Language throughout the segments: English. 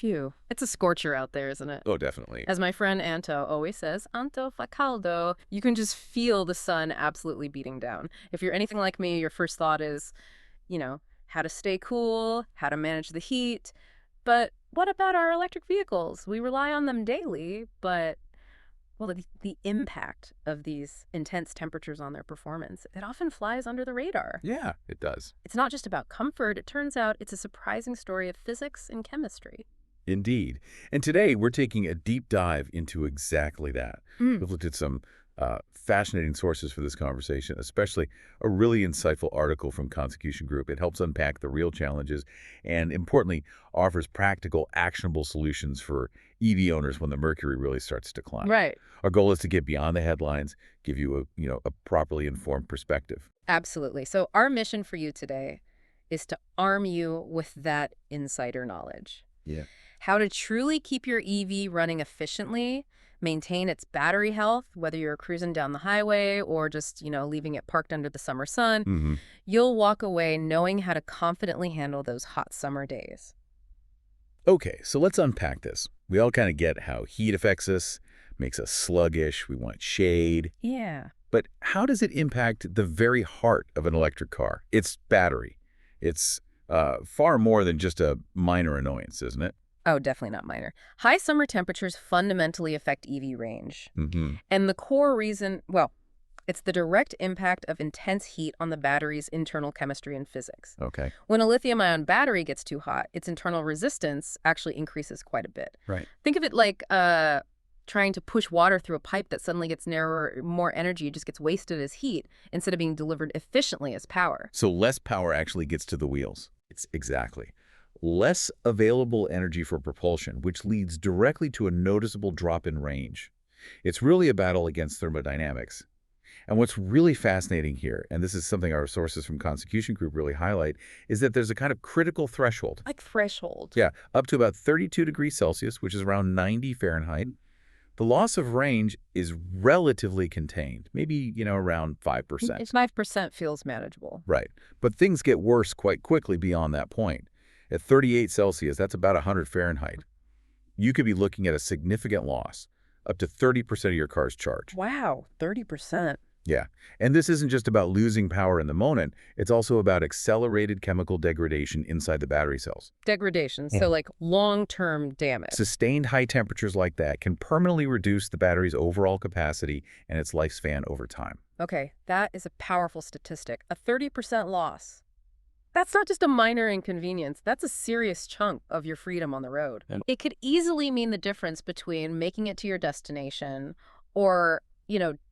Phew. It's a scorcher out there, isn't it? Oh, definitely. As my friend Anto always says, Anto fa caldo. You can just feel the sun absolutely beating down. If you're anything like me, your first thought is, how to stay cool, how to manage the heat. But what about our electric vehicles? We rely on them daily, but, well, the impact of these intense temperatures on their performance, it often flies under the radar. Yeah, it does. It's not just about comfort. It turns out it's a surprising story of physics and chemistry. Indeed. And today we're taking a deep dive into exactly that. Mm. We've looked at some fascinating sources for this conversation, especially a really insightful article from Consecution Group. It helps unpack the real challenges and, importantly, offers practical, actionable solutions for EV owners when the mercury really starts to climb. Right. Our goal is to get beyond the headlines, give you a properly informed perspective. Absolutely. So our mission for you today is to arm you with that insider knowledge. Yeah. How to truly keep your EV running efficiently, maintain its battery health, whether you're cruising down the highway or just, leaving it parked under the summer sun. Mm-hmm. You'll walk away knowing how to confidently handle those hot summer days. Okay, so let's unpack this. We all kind of get how heat affects us, makes us sluggish, we want shade. Yeah. But how does it impact the very heart of an electric car? Its battery. It's far more than just a minor annoyance, isn't it? Oh, definitely not minor. High summer temperatures fundamentally affect EV range. Mm-hmm. And the core reason, well, it's the direct impact of intense heat on the battery's internal chemistry and physics. Okay. When a lithium-ion battery gets too hot, its internal resistance actually increases quite a bit. Right. Think of it like trying to push water through a pipe that suddenly gets narrower, more energy just gets wasted as heat instead of being delivered efficiently as power. So less power actually gets to the wheels. It's exactly. Less available energy for propulsion, which leads directly to a noticeable drop in range. It's really a battle against thermodynamics. And what's really fascinating here, and this is something our sources from Consecution Group really highlight, is that there's a kind of critical threshold. Like threshold. Yeah, up to about 32 degrees Celsius, which is around 90 Fahrenheit. The loss of range is relatively contained, maybe, around 5%. 5% feels manageable. Right. But things get worse quite quickly beyond that point. At 38 Celsius, that's about 100 Fahrenheit. You could be looking at a significant loss, up to 30% of your car's charge. Wow, 30%. Yeah. And this isn't just about losing power in the moment. It's also about accelerated chemical degradation inside the battery cells. Degradation, so like long-term damage. Sustained high temperatures like that can permanently reduce the battery's overall capacity and its lifespan over time. Okay, that is a powerful statistic. A 30% loss. That's not just a minor inconvenience. That's a serious chunk of your freedom on the road. It could easily mean the difference between making it to your destination or,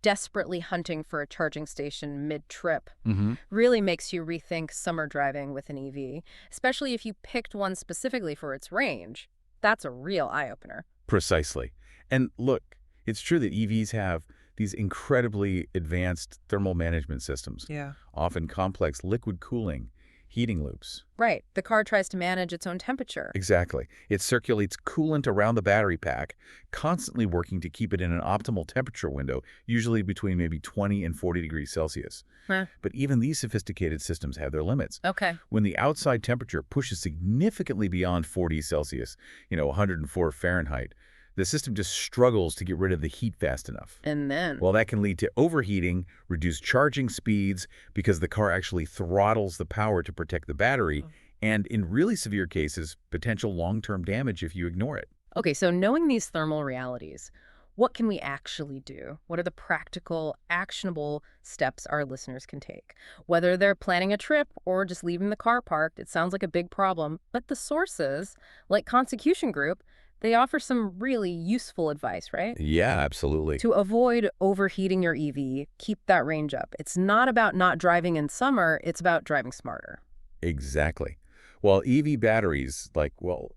desperately hunting for a charging station mid-trip. Mm-hmm. Really makes you rethink summer driving with an EV, especially if you picked one specifically for its range. That's a real eye-opener. Precisely. And look, it's true that EVs have these incredibly advanced thermal management systems. Yeah. Often complex liquid cooling, heating loops. Right. The car tries to manage its own temperature. Exactly. It circulates coolant around the battery pack, constantly working to keep it in an optimal temperature window, usually between maybe 20 and 40 degrees Celsius. Huh. But even these sophisticated systems have their limits. Okay. When the outside temperature pushes significantly beyond 40 Celsius, 104 Fahrenheit, the system just struggles to get rid of the heat fast enough. And then? Well, that can lead to overheating, reduced charging speeds because the car actually throttles the power to protect the battery, and in really severe cases, potential long-term damage if you ignore it. Okay, so knowing these thermal realities, what can we actually do? What are the practical, actionable steps our listeners can take? Whether they're planning a trip or just leaving the car parked, it sounds like a big problem, but the sources, like Consecution Group, they offer some really useful advice, right? Yeah, absolutely. To avoid overheating your EV, keep that range up. It's not about not driving in summer, it's about driving smarter. Exactly. While EV batteries,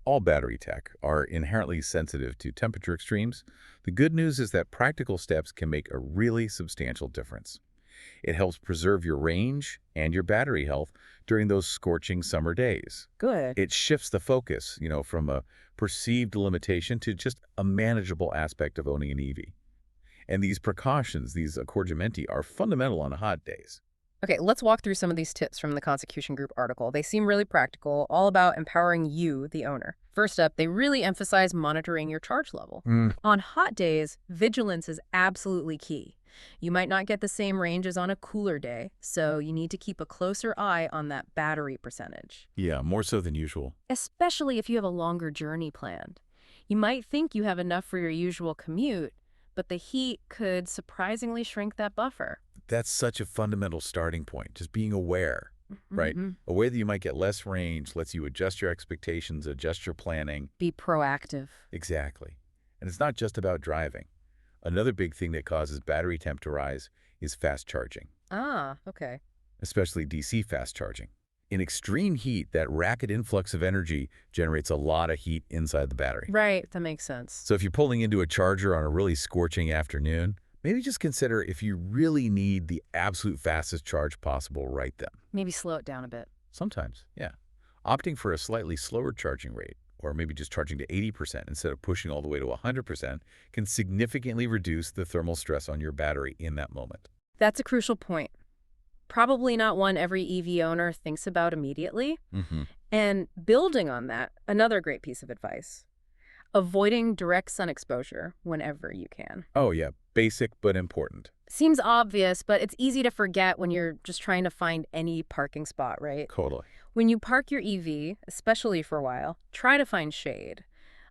all battery tech, are inherently sensitive to temperature extremes, the good news is that practical steps can make a really substantial difference. It helps preserve your range and your battery health during those scorching summer days. Good. It shifts the focus, from a perceived limitation to just a manageable aspect of owning an EV. And these precautions, these accorgimenti, are fundamental on hot days. Okay, let's walk through some of these tips from the Consecution Group article. They seem really practical, all about empowering you, the owner. First up, they really emphasize monitoring your charge level. On hot days, vigilance is absolutely key. You might not get the same range as on a cooler day, so you need to keep a closer eye on that battery percentage, Yeah, more so than usual. especially if you have a longer journey planned. You might think you have enough for your usual commute, but the heat could surprisingly shrink that buffer. That's such a fundamental starting point, just being aware, right? Mhm. Aware that you might get less range lets you adjust your expectations, adjust your planning. Be proactive. Exactly. And it's not just about driving. Another big thing that causes battery temp to rise is fast charging, Ah, okay. especially DC fast charging. In extreme heat, that rapid influx of energy generates a lot of heat inside the battery. Right, that makes sense. So if you're pulling into a charger on a really scorching afternoon, maybe just consider if you really need the absolute fastest charge possible right then. Maybe slow it down a bit. Sometimes, yeah. Opting for a slightly slower charging rate, or maybe just charging to 80% instead of pushing all the way to 100%, can significantly reduce the thermal stress on your battery in that moment. That's a crucial point. Probably not one every EV owner thinks about immediately. Mm-hmm. And building on that, another great piece of advice. Avoiding direct sun exposure whenever you can. Oh, yeah. Basic but important. Seems obvious, but it's easy to forget when you're just trying to find any parking spot, right? Totally. When you park your EV, especially for a while, try to find shade.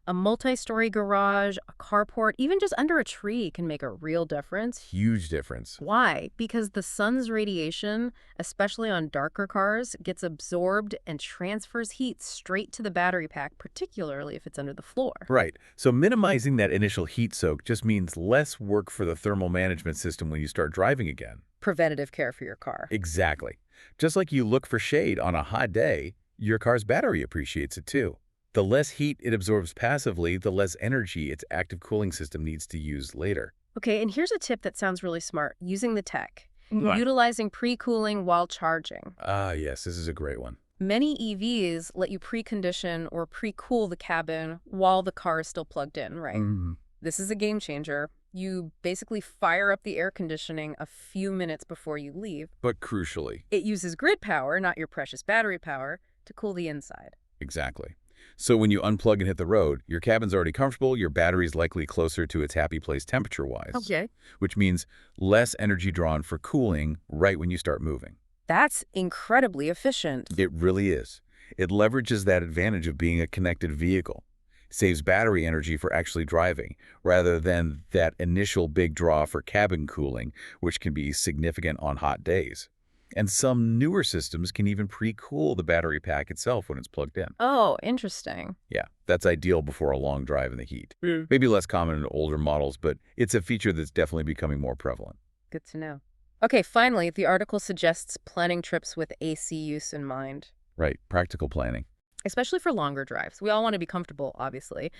A multi-story garage, a carport, even just under a tree can make a real difference. Huge difference. Why? Because the sun's radiation, especially on darker cars, gets absorbed and transfers heat straight to the battery pack, particularly if it's under the floor. Right. So minimizing that initial heat soak just means less work for the thermal management system when you start driving again. Preventative care for your car. Exactly. Just like you look for shade on a hot day, your car's battery appreciates it too. The less heat it absorbs passively, the less energy its active cooling system needs to use later. Okay, and here's a tip that sounds really smart, using the tech. Right. Utilizing pre-cooling while charging. Ah, yes, this is a great one. Many EVs let you precondition or pre-cool the cabin while the car is still plugged in, right? Mm. This is a game changer. You basically fire up the air conditioning a few minutes before you leave. But crucially, It uses grid power, not your precious battery power, to cool the inside. exactly. So when you unplug and hit the road, your cabin's already comfortable, your battery's likely closer to its happy place temperature-wise, Okay. which means less energy drawn for cooling right when you start moving. That's incredibly efficient. It really is. It leverages that advantage of being a connected vehicle. Saves battery energy for actually driving, rather than that initial big draw for cabin cooling, which can be significant on hot days. And some newer systems can even pre-cool the battery pack itself when it's plugged in. Oh, interesting. Yeah, that's ideal before a long drive in the heat. Mm. Maybe less common in older models, but it's a feature that's definitely becoming more prevalent. Good to know. Okay, finally, the article suggests planning trips with AC use in mind, Right, practical planning. especially for longer drives. We all want to be comfortable, obviously.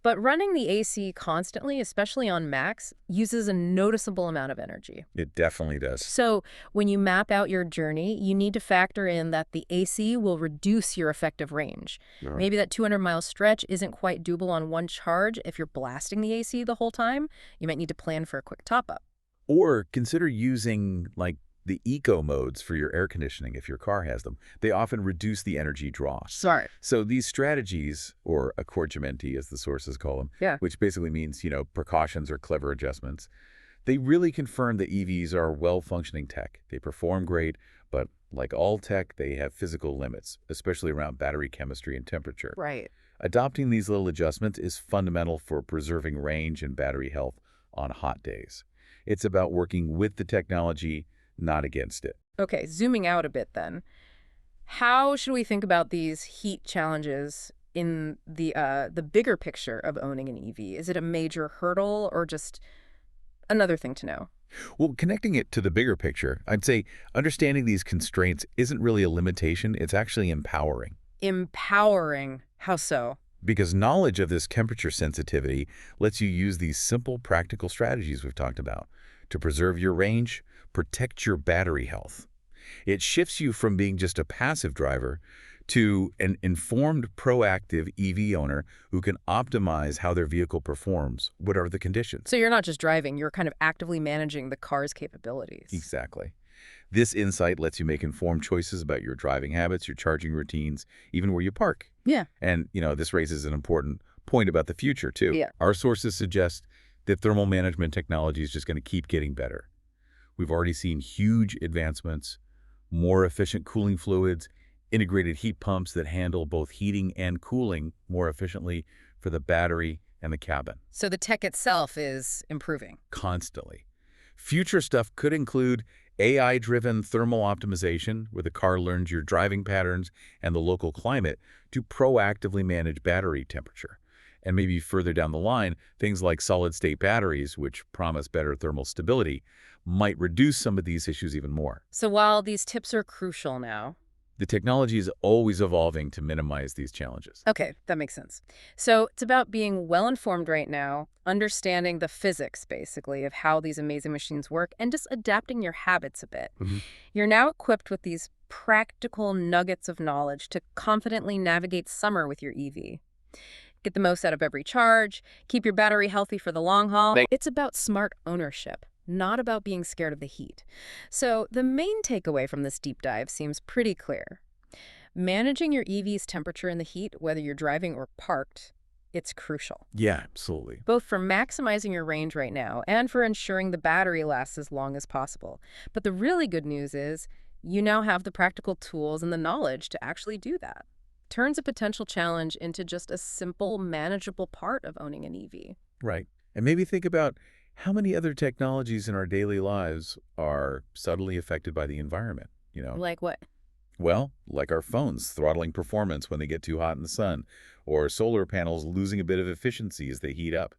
But running the AC constantly, especially on max, uses a noticeable amount of energy. It definitely does. So when you map out your journey, you need to factor in that the AC will reduce your effective range. Yeah. Maybe that 200-mile stretch isn't quite doable on one charge. If you're blasting the AC the whole time, you might need to plan for a quick top-up. Or consider using, like, the eco modes for your air conditioning if your car has them. They often reduce the energy draw. Sorry. So these strategies, or accorgimenti as the sources call them, Yeah. which basically means, precautions or clever adjustments, they really confirm that EVs are well-functioning tech. They perform great, but like all tech, they have physical limits, especially around battery chemistry and temperature. Right. Adopting these little adjustments is fundamental for preserving range and battery health on hot days. It's about working with the technology, not against it. Okay, zooming out a bit then. How should we think about these heat challenges in the bigger picture of owning an EV? Is it a major hurdle or just another thing to know? Well, connecting it to the bigger picture, I'd say understanding these constraints isn't really a limitation, it's actually empowering. Empowering. How so? Because knowledge of this temperature sensitivity lets you use these simple, practical strategies we've talked about to preserve your range, protect your battery health. It shifts you from being just a passive driver to an informed, proactive EV owner who can optimize how their vehicle performs, whatever the conditions. So you're not just driving, you're kind of actively managing the car's capabilities. Exactly. This insight lets you make informed choices about your driving habits, your charging routines, even where you park. Yeah. And, this raises an important point about the future, too. Yeah. Our sources suggest that thermal management technology is just going to keep getting better. We've already seen huge advancements, more efficient cooling fluids, integrated heat pumps that handle both heating and cooling more efficiently for the battery and the cabin, So the tech itself is improving. constantly. Future stuff could include AI-driven thermal optimization, where the car learns your driving patterns and the local climate to proactively manage battery temperature. And maybe further down the line, things like solid-state batteries, which promise better thermal stability, might reduce some of these issues even more. So while these tips are crucial now, The technology is always evolving to minimize these challenges. okay, that makes sense. So it's about being well-informed right now, understanding the physics, basically, of how these amazing machines work, and just adapting your habits a bit. Mhm. You're now equipped with these practical nuggets of knowledge to confidently navigate summer with your EV. Get the most out of every charge, keep your battery healthy for the long haul. It's about smart ownership, not about being scared of the heat. So the main takeaway from this deep dive seems pretty clear. Managing your EV's temperature in the heat, whether you're driving or parked, it's crucial, Yeah, absolutely. both for maximizing your range right now and for ensuring the battery lasts as long as possible. But the really good news is you now have the practical tools and the knowledge to actually do that. Turns a potential challenge into just a simple, manageable part of owning an EV. Right. And maybe think about how many other technologies in our daily lives are subtly affected by the environment. Like what? Well, like our phones throttling performance when they get too hot in the sun, or solar panels losing a bit of efficiency as they heat up,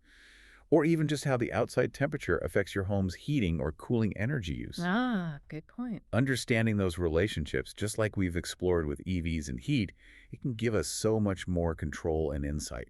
or even just how the outside temperature affects your home's heating or cooling energy use. Ah, good point. Understanding those relationships, just like we've explored with EVs and heat, it can give us so much more control and insight.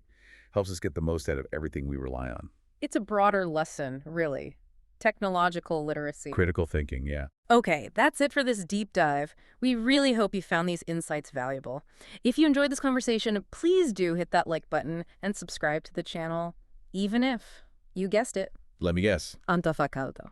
Helps us get the most out of everything we rely on. It's a broader lesson, really. Technological literacy. Critical thinking, yeah. Okay, that's it for this deep dive. We really hope you found these insights valuable. If you enjoyed this conversation, please do hit that like button and subscribe to the channel, even if, you guessed it, Let me guess. Antofagasta.